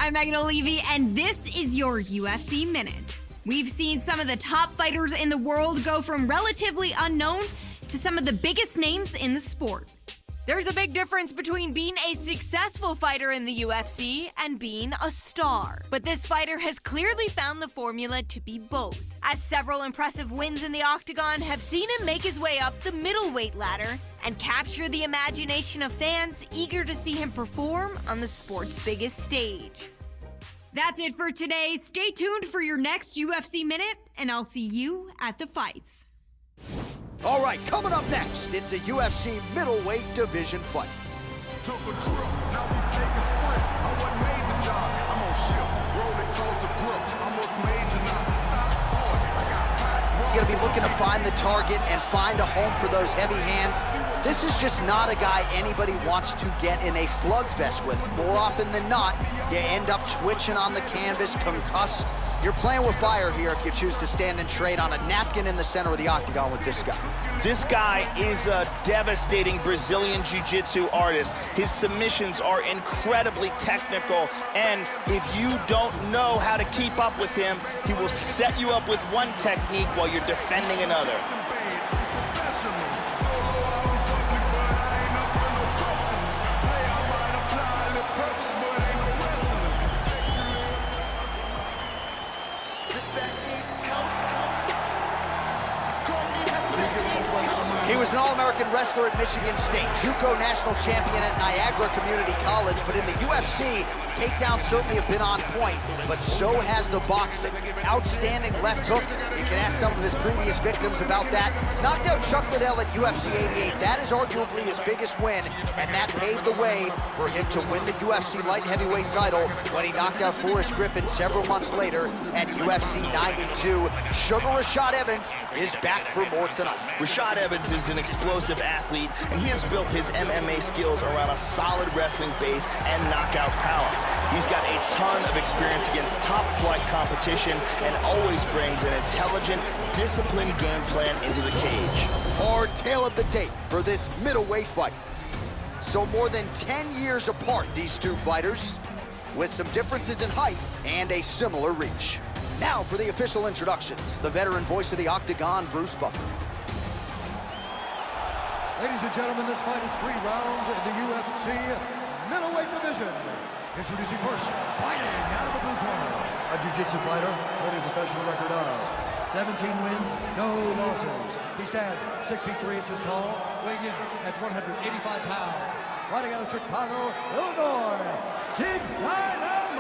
I'm Megan O'Leary, and this is your UFC Minute. We've seen some of the top fighters in the world go from relatively unknown to some of the biggest names in the sport. There's a big difference between being a successful fighter in the UFC and being a star. But this fighter has clearly found the formula to be both, as several impressive wins in the octagon have seen him make his way up the middleweight ladder and capture the imagination of fans eager to see him perform on the sport's biggest stage. That's it for today. Stay tuned for your next UFC Minute, and I'll see you at the fights. All right, coming up next, it's a UFC middleweight division fight. Took a trip, now we taking sprints. I wasn't made the job. I'm on ships, rolling closer grip. Almost major now. Stop, boy, I got hot. You're gonna be looking to find the target and find a home for those heavy hands. This is just not a guy anybody wants to get in a slugfest with. More often than not, you end up twitching on the canvas, concussed. You're playing with fire here if you choose to stand and trade on a napkin in the center of the octagon with this guy. This guy is a devastating Brazilian Jiu-Jitsu artist. His submissions are incredibly technical, and if you don't know how to keep up with him, he will set you up with one technique while you're defending another. He was an All-American wrestler at Michigan State, JUCO national champion at Niagara Community College, but in the UFC, takedowns certainly have been on point, but so has the boxing. Outstanding left hook. You can ask some of his previous victims about that. Knocked out Chuck Liddell at UFC 88. That is arguably his biggest win, and that paved the way for him to win the UFC light heavyweight title when he knocked out Forrest Griffin several months later at UFC 92. Sugar Rashad Evans is back for more tonight. Rashad Evans is an explosive athlete, and he has built his MMA skills around a solid wrestling base and knockout power. He's got a ton of experience against top-flight competition and always brings an intelligent, disciplined game plan into the cage. Our tail of the tape for this middleweight fight. So more than 10 years apart, these two fighters, with some differences in height and a similar reach. Now for the official introductions, the veteran voice of the Octagon, Bruce Buffer. Ladies and gentlemen, this fight is 3 rounds in the UFC middleweight division. Introducing first, fighting out of the blue corner, a jiu-jitsu fighter holding a professional record of 17 wins, no losses. He stands 6 feet 3 inches tall, weighing in at 185 pounds. Fighting out of Chicago, Illinois, King Dynamite.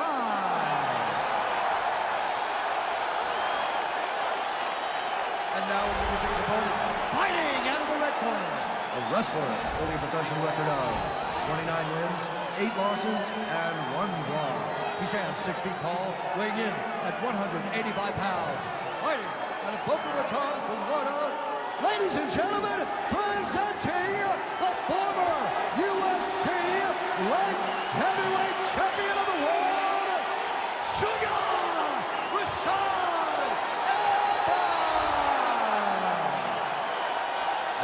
And now introducing his opponent, fighting out of the red corner, a wrestler holding a professional record of 29 wins, 8 losses, and 1 draw. He stands 6 feet tall, weighing in at 185 pounds. Fighting out of Boca Raton, Florida, ladies and gentlemen, presenting the former UFC light heavyweight champion of the world, Sugar Rashad Evans!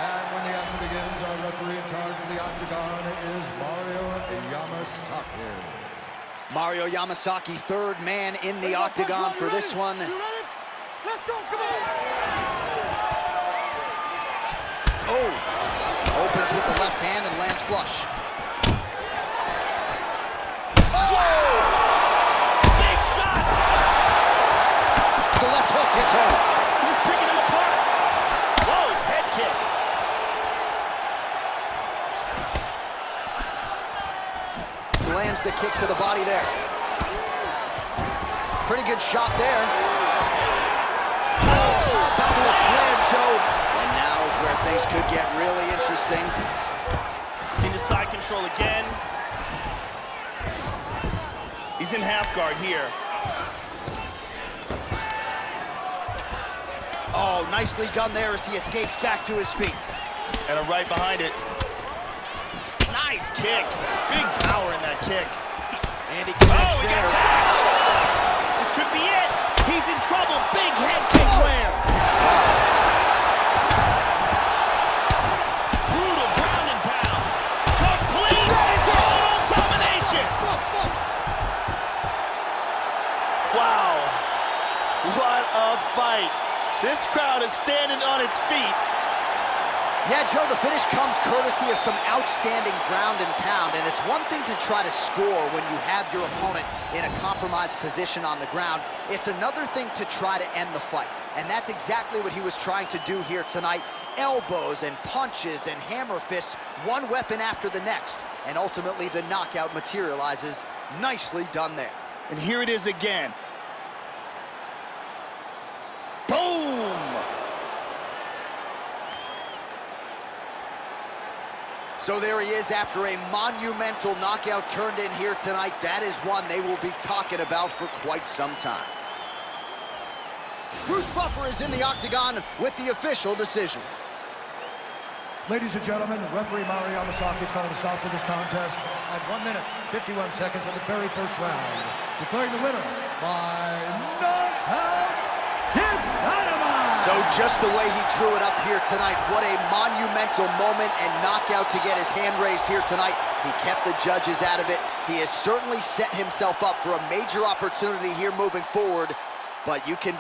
And when the action begins, our referee in charge of the octagon is Mario Yamasaki. Mario Yamasaki, third man in the octagon for this one. Let's go, come on! Oh, opens with the left hand and lands flush. Oh! Big shots! The left hook hits home. He's picking him apart. Whoa, head kick. Lands the kick to the body there. Pretty good shot there. Oh, about the slam toe. And now is where things could get really interesting. Into side control again. He's in half guard here. Oh, nicely done there as he escapes back to his feet. And a right behind it. Nice kick. Big power in that kick. And he connects He got there. tagged. This could be it. He's in trouble. Big head kick lands. Brutal ground and pound. Complete total domination. standing on its feet. Yeah, Joe, the finish comes courtesy of some outstanding ground and pound, and it's one thing to try to score when you have your opponent in a compromised position on the ground. It's another thing to try to end the fight, and that's exactly what he was trying to do here tonight. Elbows and punches and hammer fists, one weapon after the next, and ultimately the knockout materializes. Nicely done there. And here it is again. Boom! So there he is after a monumental knockout turned in here tonight. That is one they will be talking about for quite some time. Bruce Buffer is in the octagon with the official decision. Ladies and gentlemen, referee Mario Yamasaki is calling a stop to this contest at 1 minute, 51 seconds of the very first round. Declaring the winner by knockout, Kid Dynamite! So just the way he drew it up here tonight, what a monumental moment and knockout to get his hand raised here tonight. He kept the judges out of it. He has certainly set himself up for a major opportunity here moving forward, but you can